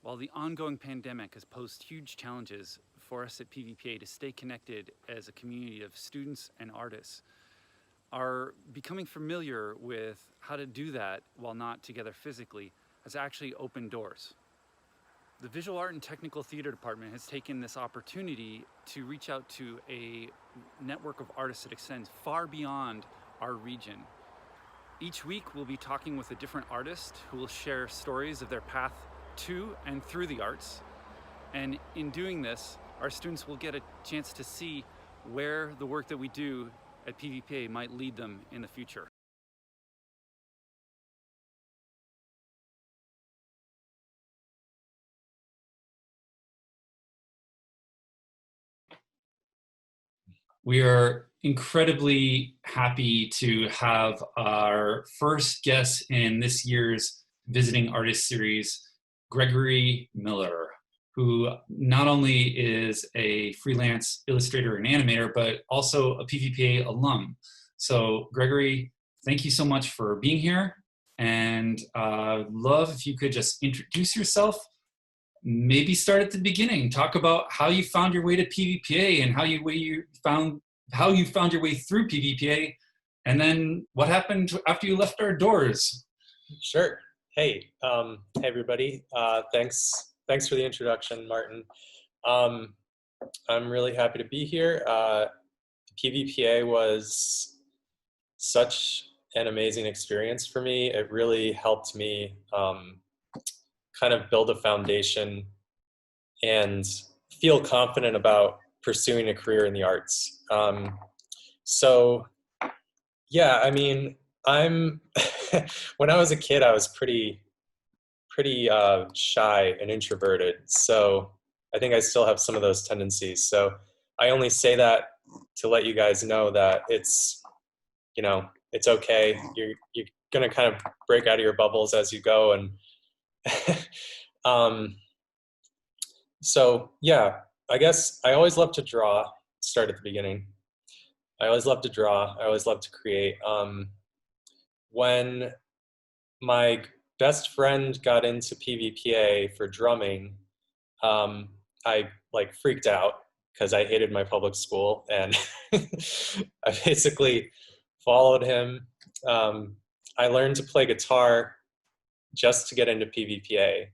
While the ongoing pandemic has posed huge challenges for us at PVPA to stay connected as a community of students and artists, our becoming familiar with how to do that while not together physically has actually opened doors. The Visual Art and Technical Theater Department has taken this opportunity to reach out to a network of artists that extends far beyond our region. Each week we'll be talking with a different artist who will share stories of their path to and through the arts. And in doing this, our students will get a chance to see where the work that we do at PVPA might lead them in the future. We are incredibly happy to have our first guest in this year's Visiting Artist Series, Gregery Miller, who not only is a freelance illustrator and animator, but also a PVPA alum. So Gregery, thank you so much for being here. And love if you could just introduce yourself, maybe start at the beginning, talk about how you found your way to PVPA and how you found your way through PVPA, and then what happened after you left our doors. Sure. Hey, hey everybody. Thanks for the introduction, Martin. I'm really happy to be here. PVPA was such an amazing experience for me. It really helped me kind of build a foundation and feel confident about pursuing a career in the arts. So yeah, I mean, when I was a kid, I was pretty shy and introverted. So I think I still have some of those tendencies. So I only say that to let you guys know that it's okay. You're gonna kind of break out of your bubbles as you go. And so yeah, I guess I always loved to draw. Start at the beginning. I always loved to draw. I always loved to create. When my best friend got into PVPA for drumming, I freaked out because I hated my public school, and I basically followed him. I learned to play guitar just to get into PVPA.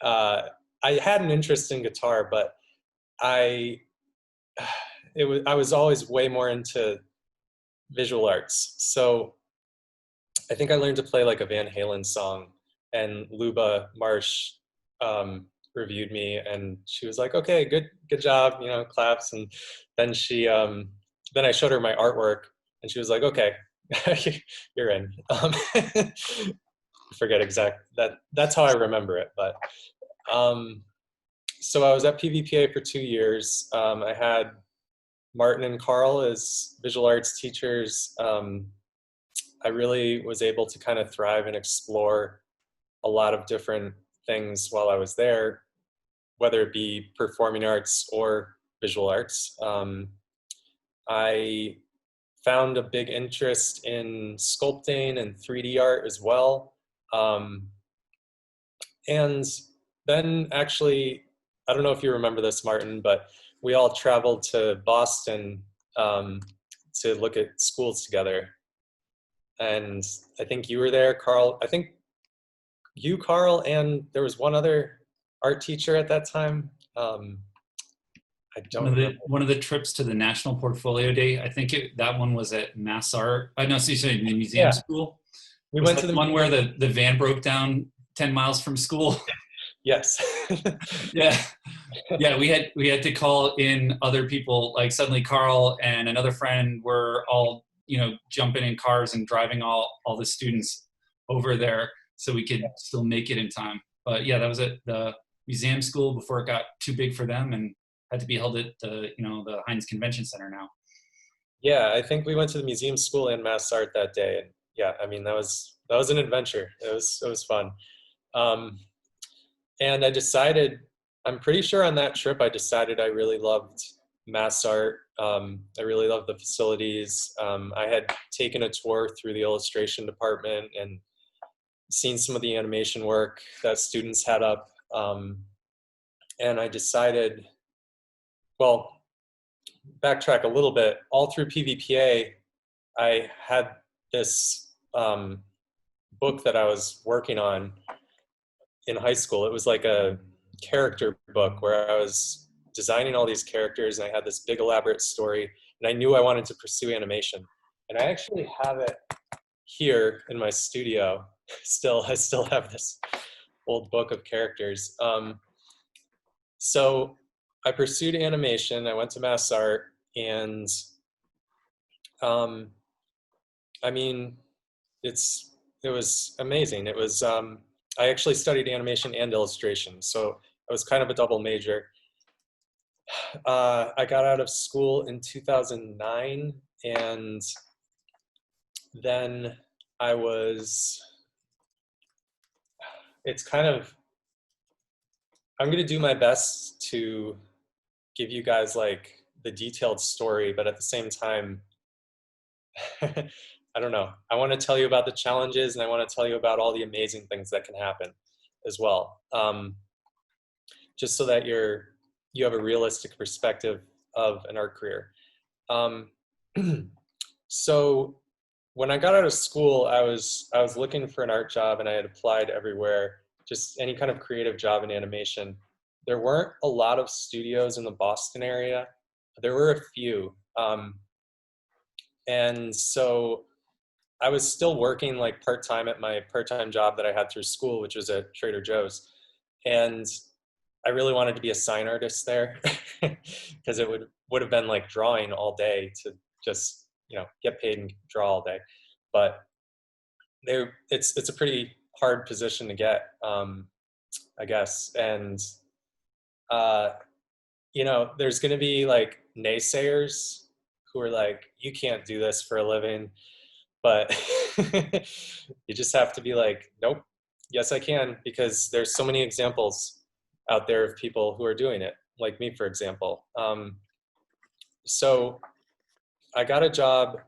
I had an interest in guitar, but I was always way more into visual arts. So I think I learned to play like a Van Halen song, and Luba Marsh reviewed me, and she was like, "Okay, good job," claps. And then then I showed her my artwork, and she was like, "Okay, you're in." Forget that's how I remember it. But so I was at PVPA for 2 years. I had Martin and Carl as visual arts teachers. I really was able to kind of thrive and explore a lot of different things while I was there, whether it be performing arts or visual arts. I found a big interest in sculpting and 3D art as well. And then actually, I don't know if you remember this, Martin, but we all traveled to Boston to look at schools together. And I think you were there, Carl. I think you, Carl, and there was one other art teacher at that time. I don't remember. One of the trips to the National Portfolio Day, I think that one was at Mass Art. I know, so you said in the museum school. We was went that to the one where the van broke down 10 miles from school. Yes. Yeah, we had to call in other people. Like suddenly Carl and another friend were all jumping in cars and driving all the students over there so we could still make it in time. But yeah, that was at the museum school before it got too big for them and had to be held at the Heinz Convention Center now. Yeah, I think we went to the museum school and Mass Art that day, and yeah, I mean that was an adventure. It was fun. And I'm pretty sure on that trip I decided I really loved Mass Art. I really loved the facilities. I had taken a tour through the illustration department and seen some of the animation work that students had up. And I decided, well, backtrack a little bit, all through PVPA, I had this book that I was working on in high school. It was like a character book where I was designing all these characters, and I had this big elaborate story, and I knew I wanted to pursue animation. And I actually have it here in my studio. I still have this old book of characters. So I pursued animation. I went to Mass Art, and I mean, it was amazing. It was I actually studied animation and illustration, so I was kind of a double major. I got out of school in 2009, and then I was. It's kind of. I'm going to do my best to give you guys like the detailed story, but at the same time, I don't know. I want to tell you about the challenges, and I want to tell you about all the amazing things that can happen as well. Just so that you have a realistic perspective of an art career. So when I got out of school, I was looking for an art job, and I had applied everywhere, just any kind of creative job in animation. There weren't a lot of studios in the Boston area. There were a few. And so I was still working like part-time at my part-time job that I had through school, which was at Trader Joe's. And I really wanted to be a sign artist there because it would have been like drawing all day to just, get paid and draw all day. But it's a pretty hard position to get, I guess. And, there's going to be like naysayers who are like, you can't do this for a living. But you just have to be like, nope, yes, I can, because there's so many examples out there of people who are doing it, like me, for example. So I got a job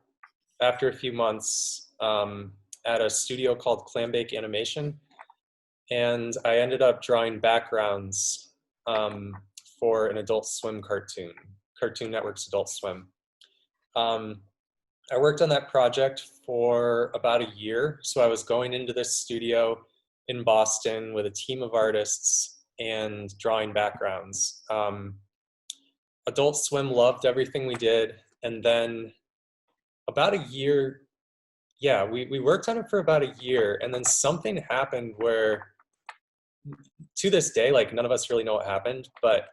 after a few months at a studio called Clambake Animation, and I ended up drawing backgrounds for an Adult Swim cartoon, Cartoon Network's Adult Swim. I worked on that project for about a year. So I was going into this studio in Boston with a team of artists and drawing backgrounds. Adult Swim loved everything we did. And then about a year, we worked on it for about a year. And then something happened where, to this day, like none of us really know what happened, but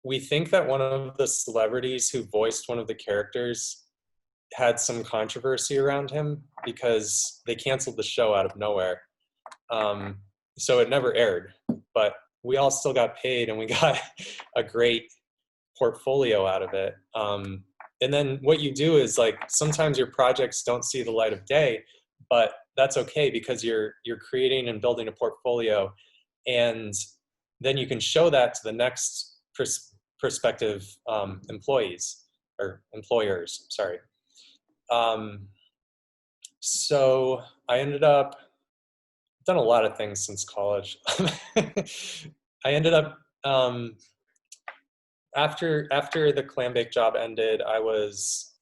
we think that one of the celebrities who voiced one of the characters had some controversy around him because they canceled the show out of nowhere. So it never aired, but we all still got paid, and we got a great portfolio out of it. And then what you do is like, sometimes your projects don't see the light of day, but that's okay, because you're creating and building a portfolio, and then you can show that to the next prospective employees or employers, sorry. So I ended up, done a lot of things since college. I ended up, after the Clambake job ended, I was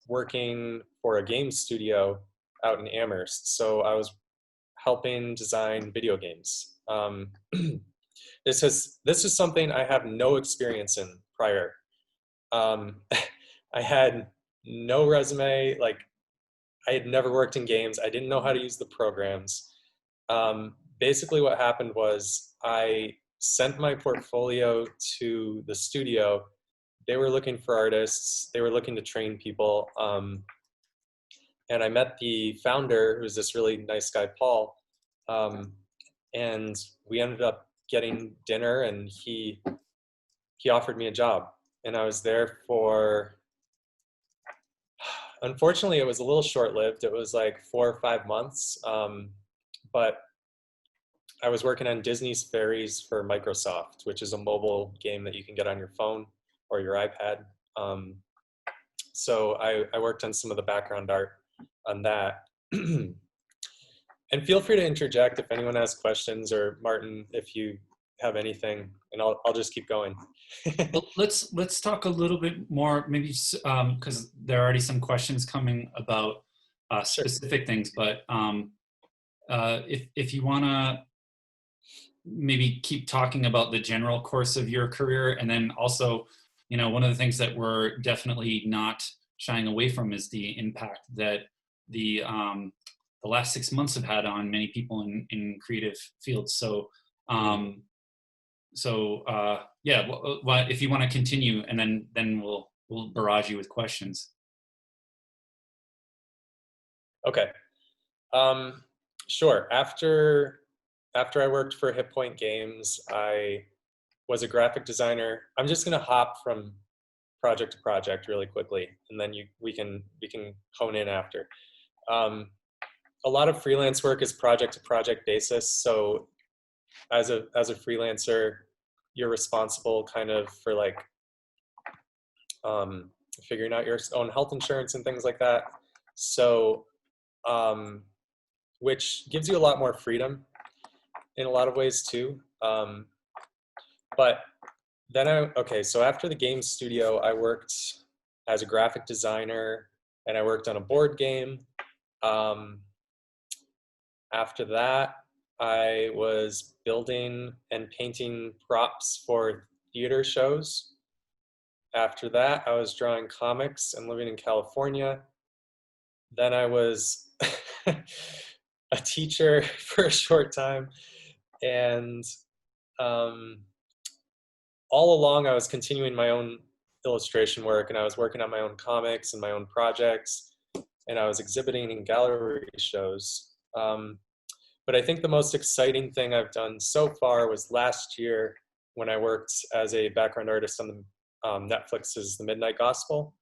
working for a game studio out in Amherst. So I was helping design video games. This is something I have no experience in prior. I had no resume, like I had never worked in games. I didn't know how to use the programs. Basically what happened was I sent my portfolio to the studio. They were looking for artists. They were looking to train people. And I met the founder, who was this really nice guy, Paul. And we ended up getting dinner, and he offered me a job. And I was there for, unfortunately, it was a little short-lived. It was like 4 or 5 months. But I was working on Disney's Fairies for Microsoft, which is a mobile game that you can get on your phone or your iPad. So I worked on some of the background art on that. And feel free to interject if anyone has questions, or Martin, if you have anything, and I'll just keep going. Well, let's talk a little bit more, maybe because there are already some questions coming about Sure. specific things, but if you want to maybe keep talking about the general course of your career, and then also, you know, one of the things that we're definitely not shying away from is the impact that the last 6 months have had on many people in creative fields. So yeah, well, if you want to continue, and then we'll barrage you with questions. Okay. Sure. After I worked for Hit Point Games, I was a graphic designer. I'm just going to hop from project to project really quickly, and then we can hone in after. A lot of freelance work is project to project basis. So as a freelancer, you're responsible kind of for like figuring out your own health insurance and things like that. So which gives you a lot more freedom in a lot of ways too. But then so after the game studio, I worked as a graphic designer, and I worked on a board game. After that, I was building and painting props for theater shows. After that, I was drawing comics and living in California. Then I was a teacher for a short time, and all along I was continuing my own illustration work, and I was working on my own comics and my own projects, and I was exhibiting in gallery shows. But I think the most exciting thing I've done so far was last year when I worked as a background artist on Netflix's The Midnight Gospel.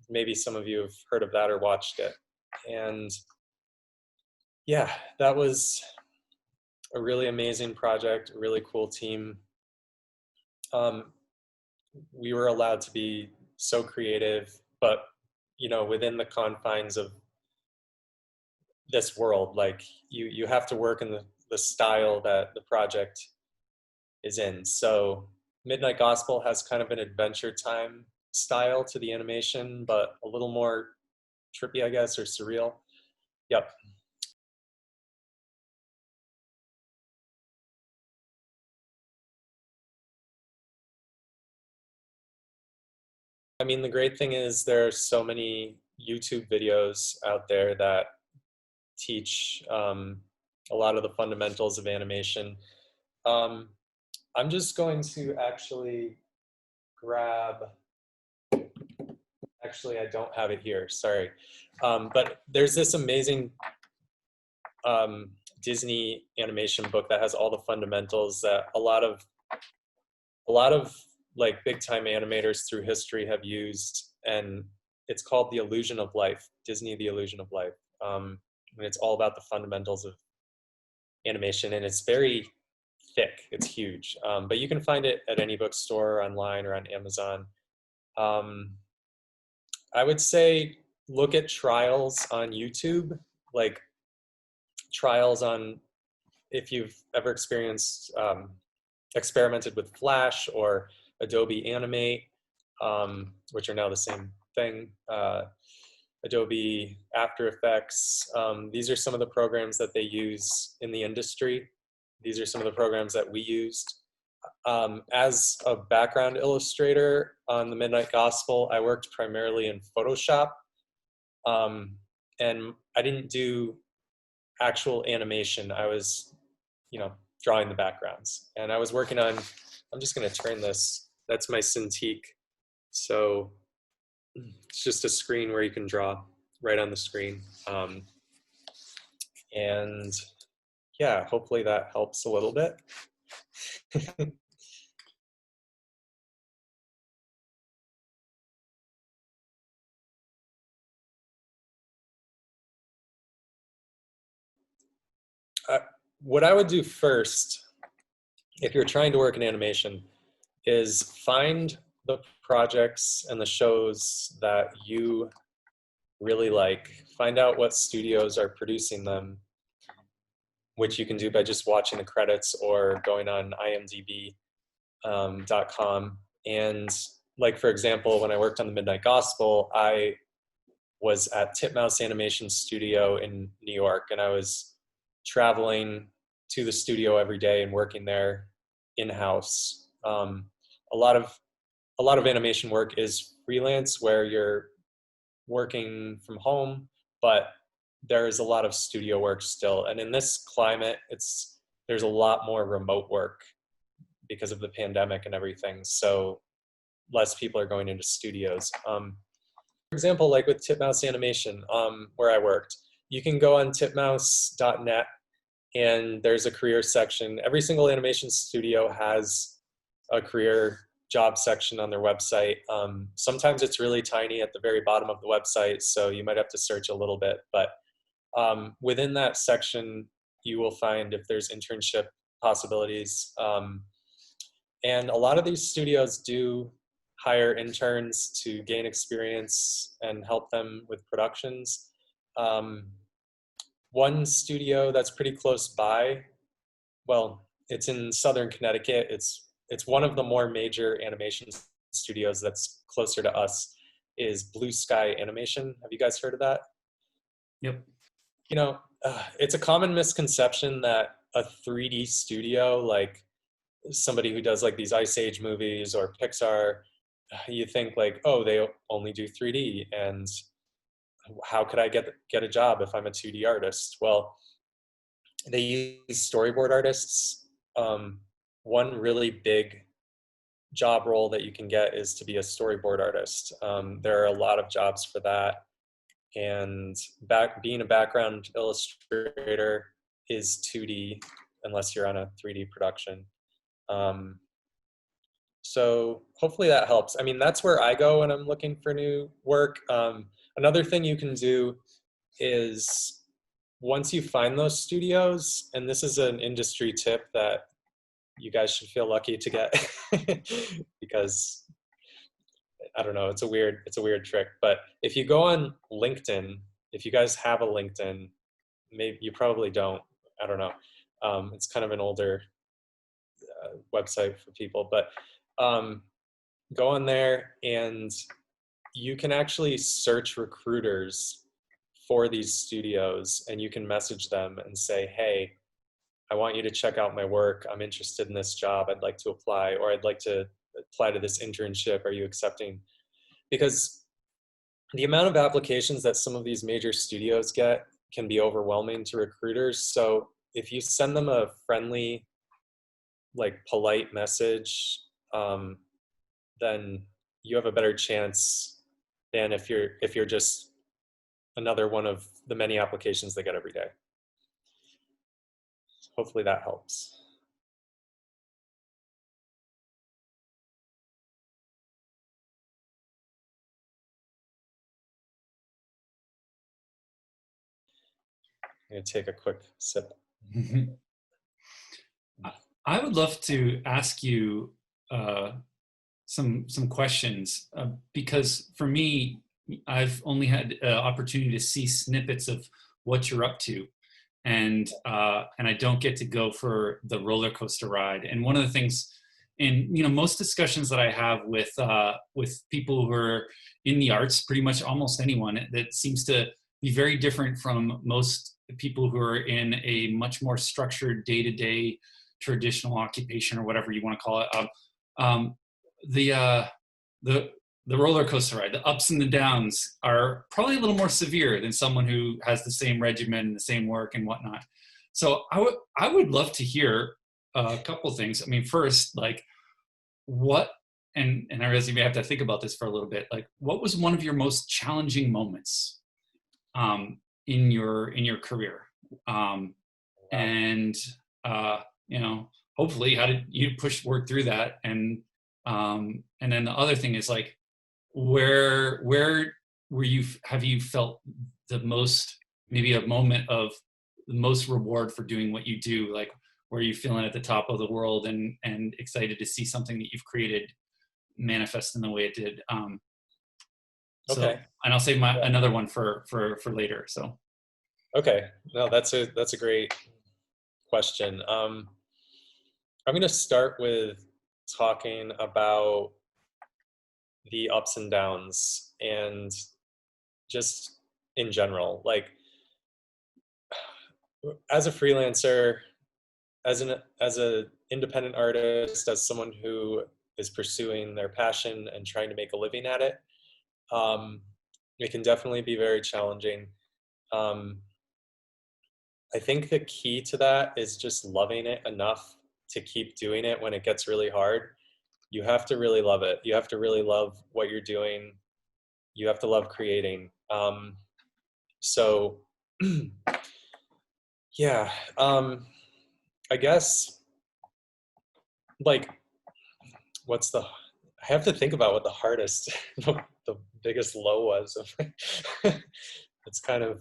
Maybe some of you have heard of that or watched it. And yeah, that was a really amazing project, a really cool team. We were allowed to be so creative, but you know, within the confines of this world, like you have to work in the style that the project is in. So Midnight Gospel has kind of an Adventure Time style to the animation, but a little more trippy, I guess, or surreal. Yep. I mean, the great thing is there are so many YouTube videos out there that teach a lot of the fundamentals of animation. I'm just going to actually grab, actually I don't have it here, sorry. But there's this amazing Disney animation book that has all the fundamentals that a lot of like big time animators through history have used, and it's called The Illusion of Life, Disney, The Illusion of Life. And it's all about the fundamentals of animation, and it's very thick, it's huge. But you can find it at any bookstore, online, or on Amazon. I would say look at trials on YouTube, like trials on, if you've ever experimented with Flash or Adobe Animate, which are now the same thing, Adobe After Effects. These are some of the programs that they use in the industry. These are some of the programs that we used. As a background illustrator on the Midnight Gospel, I worked primarily in Photoshop, and I didn't do actual animation. I was, you know, drawing the backgrounds, and I was working on, I'm just going to turn this, that's my Cintiq. So it's just a screen where you can draw right on the screen. And yeah, hopefully that helps a little bit. What I would do first, if you're trying to work in animation, is find the projects and the shows that you really like. Find out what studios are producing them, which you can do by just watching the credits or going on imdb.com. And like, for example, when I worked on the Midnight Gospel, I was at Titmouse Animation Studio in New York, and I was traveling to the studio every day and working there in-house. A lot of animation work is freelance, where you're working from home, but there's a lot of studio work still. And in this climate, there's a lot more remote work because of the pandemic and everything. So less people are going into studios. For example, like with Titmouse Animation, where I worked, you can go on titmouse.net and there's a career section. Every single animation studio has a career job section on their website. Sometimes it's really tiny at the very bottom of the website, so you might have to search a little bit. But within that section, you will find if there's internship possibilities. And a lot of these studios do hire interns to gain experience and help them with productions. One studio that's pretty close by, well, it's in Southern Connecticut. It's one of the more major animation studios that's closer to us, is Blue Sky Animation. Have you guys heard of that? Yep. You know, it's a common misconception that a 3D studio, like somebody who does like these Ice Age movies or Pixar, you think like, oh, they only do 3D, and how could I get a job if I'm a 2D artist? Well, they use storyboard artists. One really big job role that you can get is to be a storyboard artist. There are a lot of jobs for that. And being a background illustrator is 2D unless you're on a 3D production. So hopefully that helps. I mean, that's where I go when I'm looking for new work. Another thing you can do is, once you find those studios, and this is an industry tip that you guys should feel lucky to get, because I don't know, it's a weird trick. But if you go on LinkedIn, if you guys have a LinkedIn, maybe you probably don't, I don't know. It's kind of an older website for people, but go on there and you can actually search recruiters for these studios, and you can message them and say, hey, I want you to check out my work. I'm interested in this job. I'd like to apply, or I'd like to apply to this internship. Are you accepting? Because the amount of applications that some of these major studios get can be overwhelming to recruiters. So if you send them a friendly, like polite message, then you have a better chance than if you're just another one of the many applications they get every day. Hopefully that helps. I'm gonna take a quick sip. I would love to ask you some questions, because for me, I've only had opportunity to see snippets of what you're up to, and I don't get to go for the roller coaster ride. And one of the things, in most discussions that I have with people who are in the arts, pretty much almost anyone, that seems to be very different from most people who are in a much more structured day-to-day traditional occupation, or whatever you want to call it. The roller coaster ride, the ups and the downs, are probably a little more severe than someone who has the same regimen and the same work and whatnot. So I would love to hear a couple things. I mean, first, like, what, and I realize you may have to think about this for a little bit, like, what was one of your most challenging moments in your career? And hopefully, how did you work through that? And then the other thing is, like, where have you felt the most, maybe a moment of the most reward for doing what you do? Like, where are you feeling at the top of the world and excited to see something that you've created manifest in the way it did? Okay. And I'll save another one for later. So. Okay. No, that's a great question. I'm going to start with talking about the ups and downs and just in general, like as a freelancer, as a independent artist, as someone who is pursuing their passion and trying to make a living at it, it can definitely be very challenging. I think the key to that is just loving it enough to keep doing it when it gets really hard. You have to really love it. You have to really love what you're doing. You have to love creating. So yeah, I guess like I have to think about what the hardest, the biggest low was. It's kind of,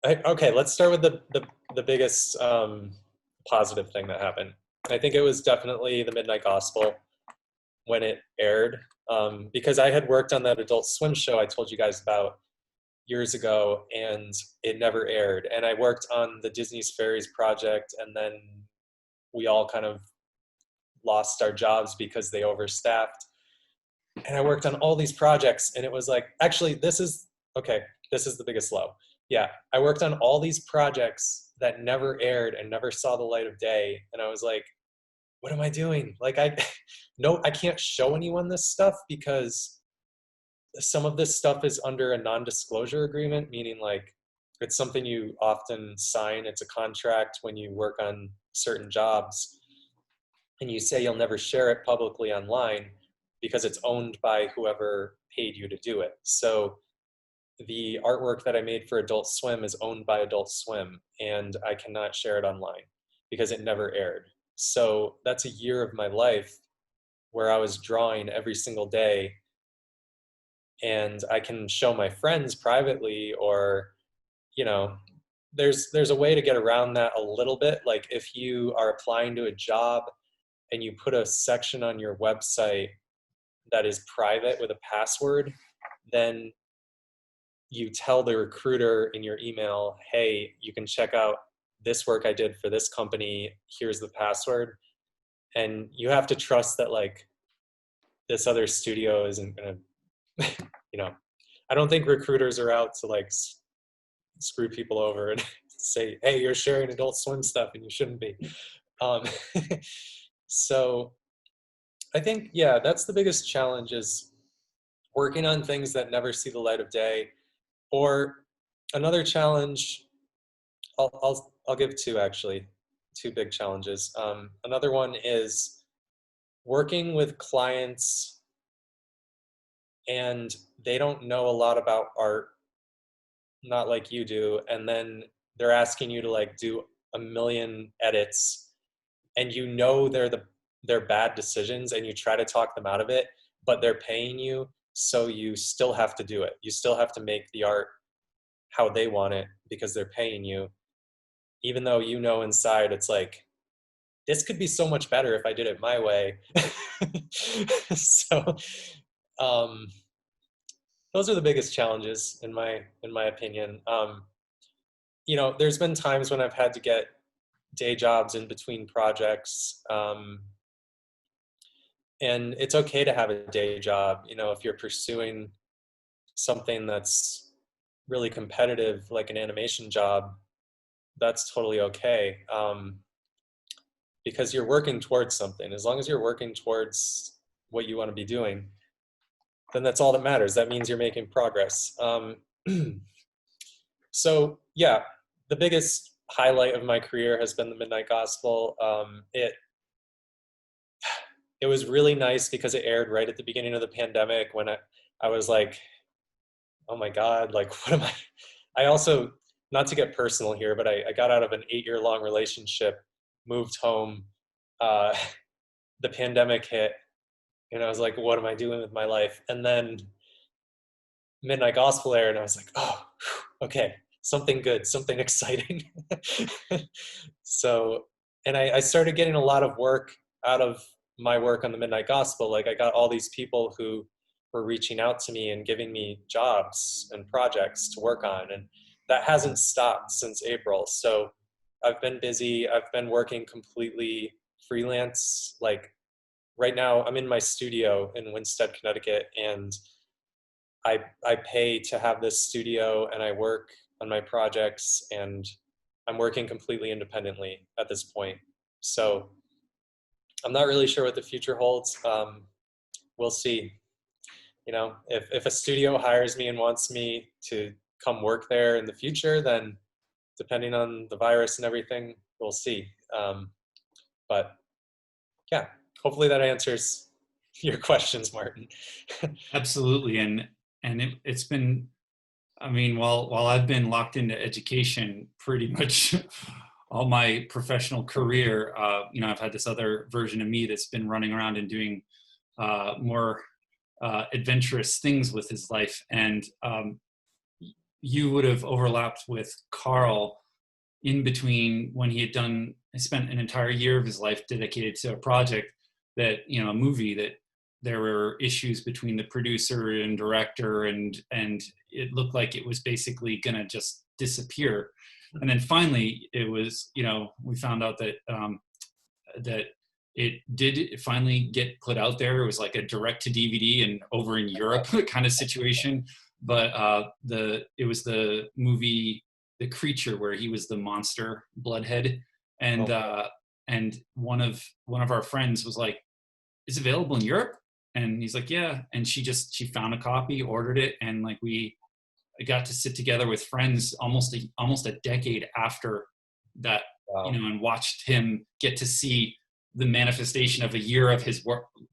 okay, let's start with the biggest positive thing that happened. I think it was definitely the Midnight Gospel when it aired, because I had worked on that Adult Swim show I told you guys about years ago, and it never aired. And I worked on the Disney's Fairies project, and then we all kind of lost our jobs because they overstaffed. And I worked on all these projects, and it was like, actually, this is the biggest low. Yeah, I worked on all these projects that never aired and never saw the light of day. And I was like, what am I doing? Like, I can't show anyone this stuff because some of this stuff is under a non-disclosure agreement, meaning like it's something you often sign. It's a contract when you work on certain jobs, and you say you'll never share it publicly online because it's owned by whoever paid you to do it. So the artwork that I made for Adult Swim is owned by Adult Swim, and I cannot share it online because it never aired. So that's a year of my life where I was drawing every single day, and I can show my friends privately, or, you know, there's a way to get around that a little bit. Like if you are applying to a job and you put a section on your website that is private with a password, then you tell the recruiter in your email, hey, you can check out this work I did for this company, here's the password. And you have to trust that like this other studio isn't gonna, I don't think recruiters are out to like screw people over and say, hey, you're sharing Adult Swim stuff and you shouldn't be. So I think, yeah, that's the biggest challenge, is working on things that never see the light of day. Or another challenge, I'll give two, actually, two big challenges. Another one is working with clients and they don't know a lot about art, not like you do, and then they're asking you to like do a million edits, and they're bad decisions, and you try to talk them out of it, but they're paying you, so you still have to do it. You still have to make the art how they want it because they're paying you, even though you know inside it's like, this could be so much better if I did it my way. So those are the biggest challenges in my opinion. There's been times when I've had to get day jobs in between projects, and it's okay to have a day job, if you're pursuing something that's really competitive, like an animation job. That's totally okay, because you're working towards something. As long as you're working towards what you want to be doing, then that's all that matters. That means you're making progress. So yeah, the biggest highlight of my career has been the Midnight Gospel. It was really nice because it aired right at the beginning of the pandemic, when I was like, oh my God, like, what am I also, not to get personal here, but I got out of an 8-year-long relationship, moved home, the pandemic hit, and I was like, what am I doing with my life? And then Midnight Gospel aired, and I was like, oh, okay, something good, something exciting. So, and I started getting a lot of work out of my work on the Midnight Gospel. Like, I got all these people who were reaching out to me and giving me jobs and projects to work on. And that hasn't stopped since April. So I've been busy. I've been working completely freelance. Like right now, I'm in my studio in Winstead, Connecticut, and I pay to have this studio, and I work on my projects, and I'm working completely independently at this point. So I'm not really sure what the future holds. We'll see. You know, if a studio hires me and wants me to come work there in the future, then depending on the virus and everything, we'll see. But yeah, hopefully that answers your questions, Martin. Absolutely. And it's been, I mean, while I've been locked into education pretty much all my professional career, you know, I've had this other version of me that's been running around and doing more adventurous things with his life. And you would have overlapped with Carl in between when he had spent an entire year of his life dedicated to a project that, you know, a movie that there were issues between the producer and director, and it looked like it was basically gonna just disappear. And then finally it was, you know, we found out that that it did finally get put out there. It was like a direct to DVD and over in Europe kind of situation. But it was the movie The Creature, where he was the monster Bloodhead. And and one of our friends was like, "Is it available in Europe?" And he's like, "Yeah." And she found a copy, ordered it, and like we got to sit together with friends almost a decade after that. Wow. You know, and watched him get to see the manifestation of a year of his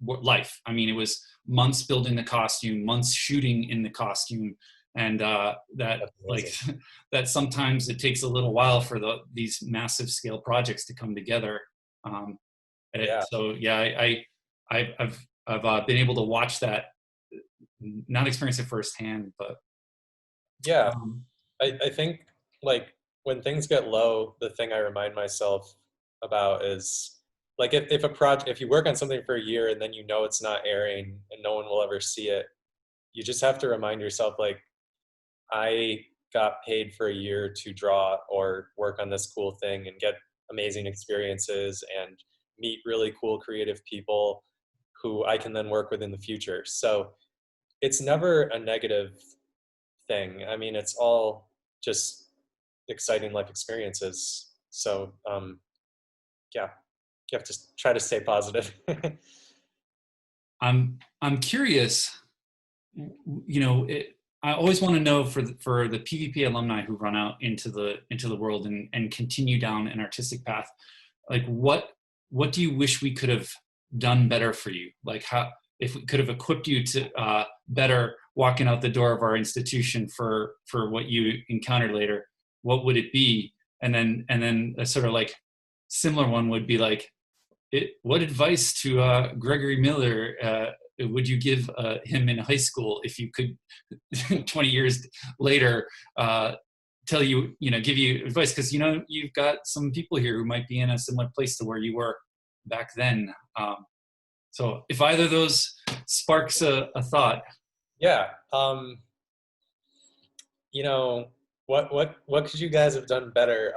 life. I mean, it was months building the costume, months shooting in the costume, and that sometimes it takes a little while for these massive scale projects to come together. So yeah, I've been able to watch that, not experience it firsthand, but yeah, I think like when things get low, the thing I remind myself about is like if you work on something for a year and then you know it's not airing and no one will ever see it, you just have to remind yourself, like, I got paid for a year to draw or work on this cool thing and get amazing experiences and meet really cool creative people who I can then work with in the future. So it's never a negative thing. I mean, it's all just exciting life experiences. So yeah, you have to try to stay positive. I'm curious, you know, I always want to know for the PVPA alumni who run out into the world and continue down an artistic path, like what do you wish we could have done better for you? Like if we could have equipped you to better walking out the door of our institution for what you encountered later, what would it be? And then a sort of like similar one would be like, what advice to Gregory Miller would you give him in high school if you could 20 years later tell you, give you advice? Because, you've got some people here who might be in a similar place to where you were back then. So if either of those sparks a thought. Yeah. What could you guys have done better?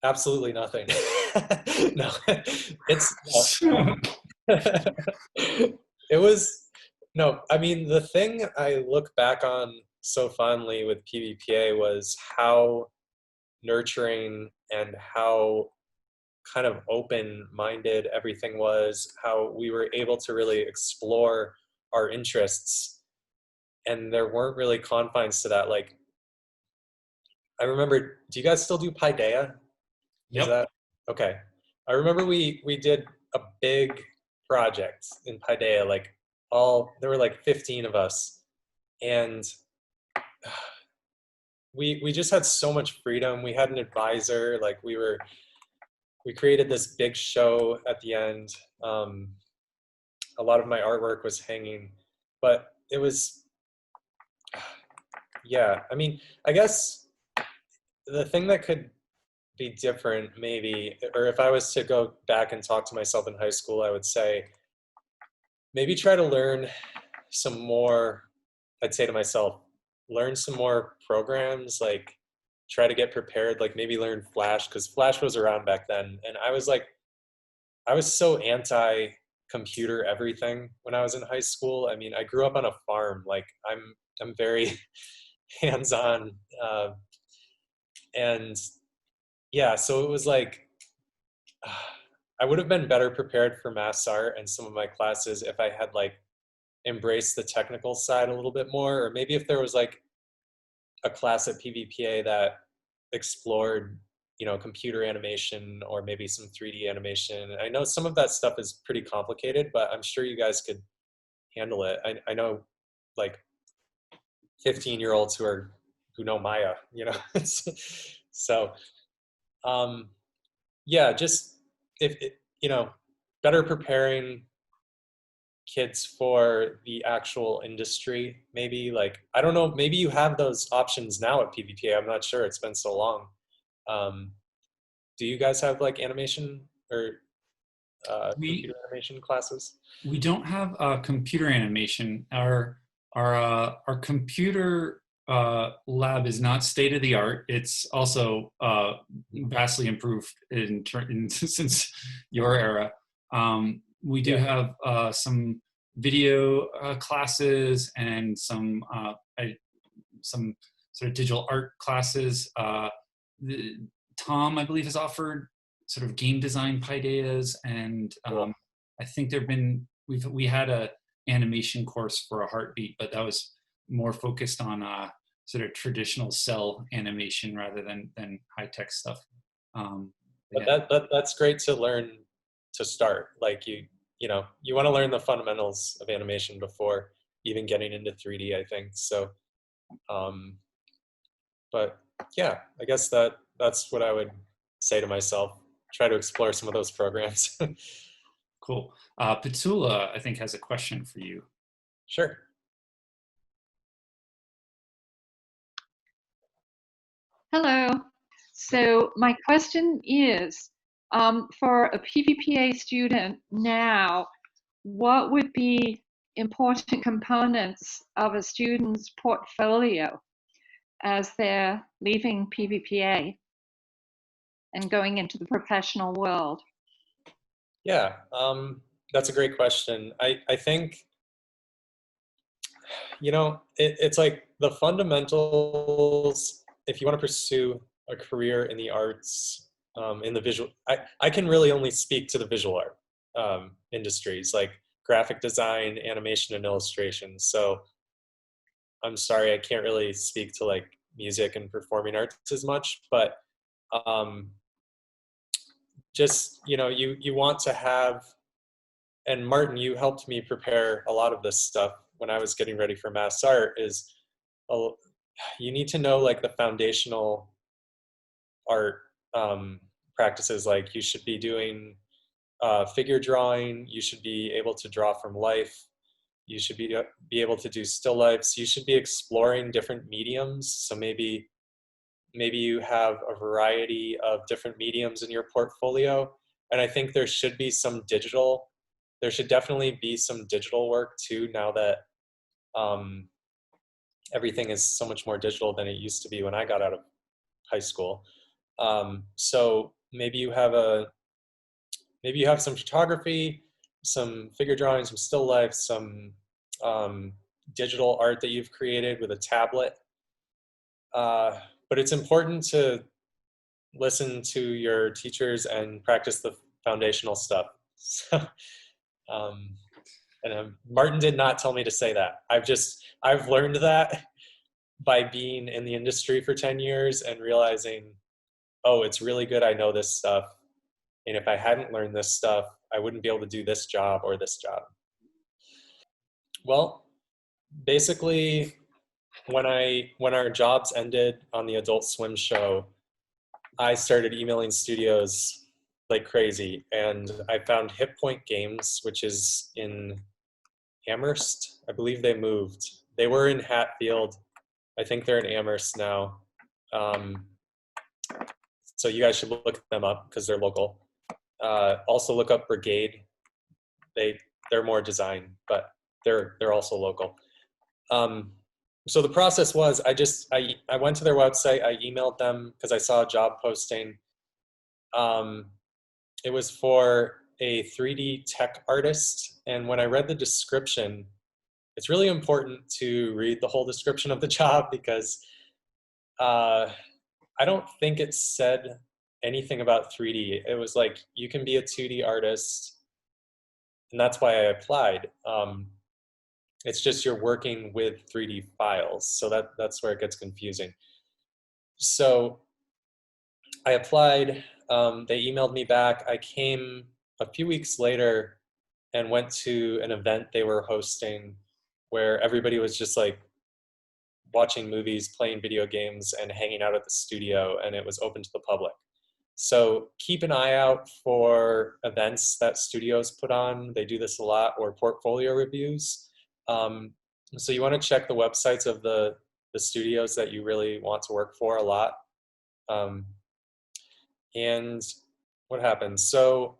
Absolutely nothing. No, I mean, the thing I look back on so fondly with PVPA was how nurturing and how kind of open-minded everything was, how we were able to really explore our interests, and there weren't really confines to that. Like, I remember, do you guys still do Paideia? Yep. Is that okay? I remember we did a big project in Paideia, like there were like 15 of us, and we just had so much freedom. We had an advisor, like we created this big show at the end. A lot of my artwork was hanging, but it was, yeah, I mean, I guess the thing that could be different maybe, or if I was to go back and talk to myself in high school, I would say maybe try to learn some more, I'd say to myself, learn some more programs, like try to get prepared, like maybe learn Flash, because Flash was around back then. And I was so anti computer everything when I was in high school. I mean, I grew up on a farm. Like I'm very hands-on, and yeah, so it was like I would have been better prepared for mass art and some of my classes if I had like embraced the technical side a little bit more, or maybe if there was like a class at PVPA that explored, you know, computer animation or maybe some 3D animation. I know some of that stuff is pretty complicated, but I'm sure you guys could handle it. I know like 15-year-olds who know Maya, you know. So yeah, just if you know, better preparing kids for the actual industry, maybe. Like, I don't know, maybe you have those options now at PVPA. I'm not sure, it's been so long. um, do you guys have like animation or We computer animation classes? we don't have computer animation. Our computer lab is not state of the art. It's also vastly improved since your era. We do Yeah. have some video classes and some sort of digital art classes. Tom, I believe, has offered sort of game design Paideas, and Cool. I think we had a animation course for a heartbeat, but that was more focused on sort of traditional cell animation rather than high tech stuff. But Yeah, that's great to learn to start. Like you know, you want to learn the fundamentals of animation before even getting into 3D, I think. So um, but yeah, I guess that's what I would say to myself. Try to explore some of those programs. cool. Petula, I think, has a question for you. Sure. Hello. So my question is, for a PVPA student now, what would be important components of a student's portfolio as they're leaving PVPA and going into the professional world? Yeah, that's a great question. I think, you know, it's like the fundamentals, if you want to pursue a career in the arts, in the visual, I can really only speak to the visual art industries, like graphic design, animation, and illustration. So I'm sorry, I can't really speak to like music and performing arts as much, but um, just, you know, you want to have, and Martin, you helped me prepare a lot of this stuff when I was getting ready for mass art, is you need to know like the foundational art practices. Like you should be doing figure drawing, you should be able to draw from life, you should be able to do still lifes, you should be exploring different mediums. So maybe you have a variety of different mediums in your portfolio. And I think there should be some digital, there should definitely be some digital work too, now that everything is so much more digital than it used to be when I got out of high school. So maybe you have some photography, some figure drawing, some still life, some digital art that you've created with a tablet. But it's important to listen to your teachers and practice the foundational stuff. So, and Martin did not tell me to say that. I've learned that by being in the industry for 10 years and realizing, oh, it's really good I know this stuff. And if I hadn't learned this stuff, I wouldn't be able to do this job or this job. Well, basically, when our jobs ended on the Adult Swim show, I started emailing studios like crazy, and I found Hit Point Games, which is in Amherst. I believe they moved. They were in Hatfield. I think they're in Amherst now. So you guys should look them up because they're local. Also look up Brigade. They're more design, but they're also local. So the process was, I went to their website, I emailed them because I saw a job posting. It was for a 3D tech artist, and when I read the description, it's really important to read the whole description of the job because I don't think it said anything about 3D. It was like, you can be a 2D artist, and that's why I applied. It's just you're working with 3D files, so that's where it gets confusing. So I applied, they emailed me back. I came a few weeks later and went to an event they were hosting where everybody was just like watching movies, playing video games, and hanging out at the studio, and it was open to the public. So keep an eye out for events that studios put on. They do this a lot, or portfolio reviews. So you want to check the websites of the studios that you really want to work for a lot. And what happened? So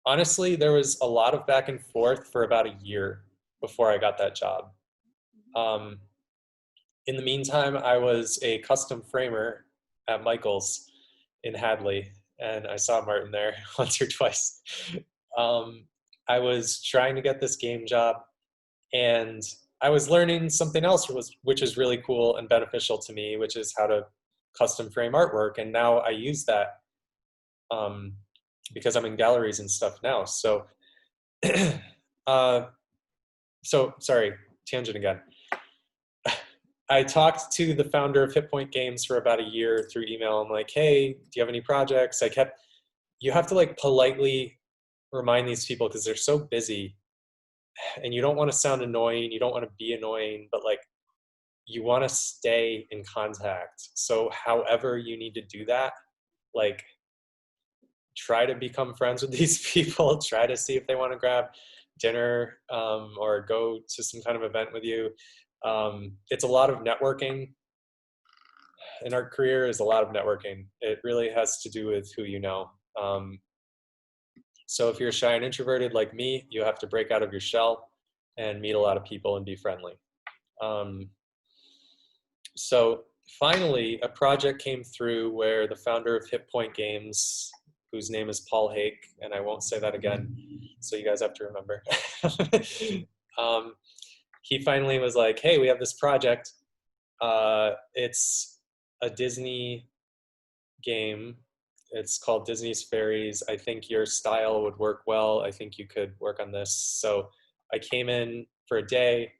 honestly, there was a lot of back and forth for about a year before I got that job. In the meantime, I was a custom framer at Michael's in Hadley, and I saw Martin there once or twice. I was trying to get this game job, and I was learning something else which is really cool and beneficial to me, which is how to custom frame artwork. And now I use that because I'm in galleries and stuff now. So, sorry, tangent again. I talked to the founder of Hit Point Games for about a year through email. I'm like, hey, do you have any projects? You have to like politely remind these people because they're so busy, and you don't want to sound annoying. You don't want to be annoying, but like you want to stay in contact. So however you need to do that, like try to become friends with these people, try to see if they want to grab dinner or go to some kind of event with you. It's a lot of networking. An art career is a lot of networking. It really has to do with who you know. So if you're shy and introverted like me, you have to break out of your shell and meet a lot of people and be friendly. So finally, a project came through where the founder of Hit Point Games, whose name is Paul Hake, and I won't say that again, so you guys have to remember. He finally was like, hey, we have this project. It's a Disney game. It's called Disney's Fairies. I think your style would work well. I think you could work on this. So I came in for a day.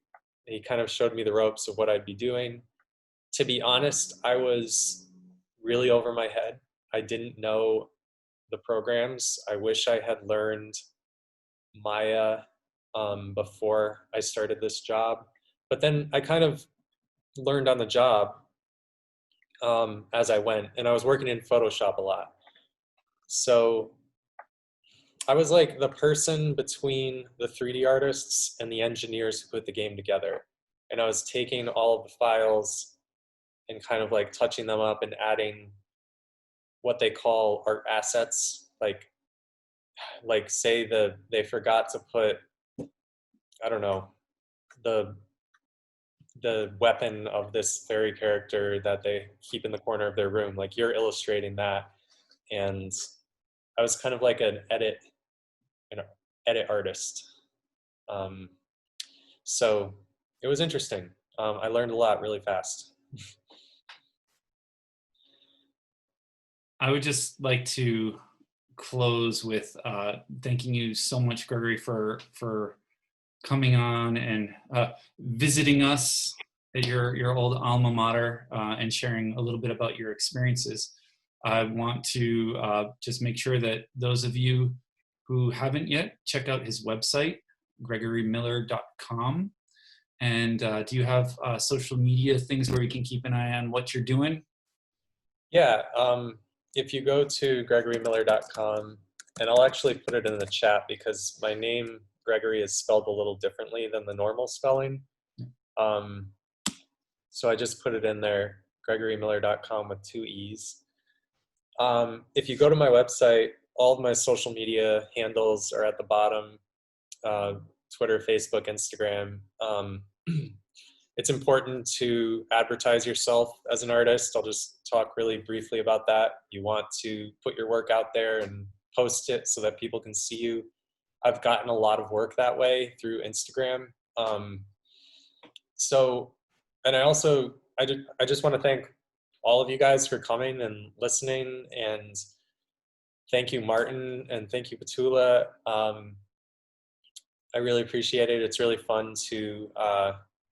He kind of showed me the ropes of what I'd be doing. To be honest, I was really over my head. I didn't know the programs. I wish I had learned Maya before I started this job. But then I kind of learned on the job as I went, and I was working in Photoshop a lot. So I was like the person between the 3D artists and the engineers who put the game together. And I was taking all of the files and kind of like touching them up and adding what they call art assets. Like say they forgot to put, I don't know, the weapon of this fairy character that they keep in the corner of their room. Like you're illustrating that. And I was kind of like an edit artist. So it was interesting. I learned a lot really fast. I would just like to close with thanking you so much, Gregory, for coming on and visiting us at your old alma mater and sharing a little bit about your experiences. I want to just make sure that those of you who haven't yet, check out his website, gregorymiller.com. And do you have social media things where you can keep an eye on what you're doing? Yeah, if you go to gregorymiller.com, and I'll actually put it in the chat because my name, Gregery, is spelled a little differently than the normal spelling. So I just put it in there, gregorymiller.com with 2 E's. If you go to my website, all of my social media handles are at the bottom. Twitter, Facebook, Instagram. It's important to advertise yourself as an artist. I'll just talk really briefly about that. You want to put your work out there and post it so that people can see you. I've gotten a lot of work that way through Instagram. And I just want to thank all of you guys for coming and listening, and thank you, Martin, and thank you, Petula. I really appreciate it. It's really fun to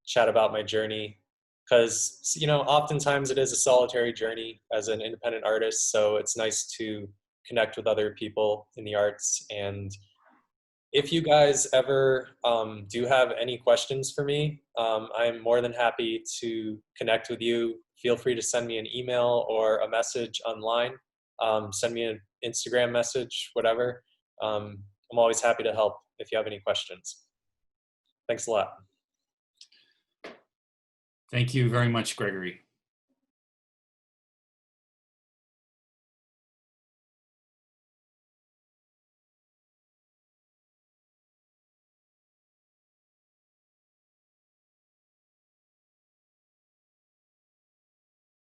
chat about my journey, because, you know, oftentimes it is a solitary journey as an independent artist. So it's nice to connect with other people in the arts. And if you guys ever do have any questions for me, I'm more than happy to connect with you. Feel free to send me an email or a message online. Send me an Instagram message, whatever. I'm always happy to help if you have any questions. Thanks a lot. Thank you very much, Gregory.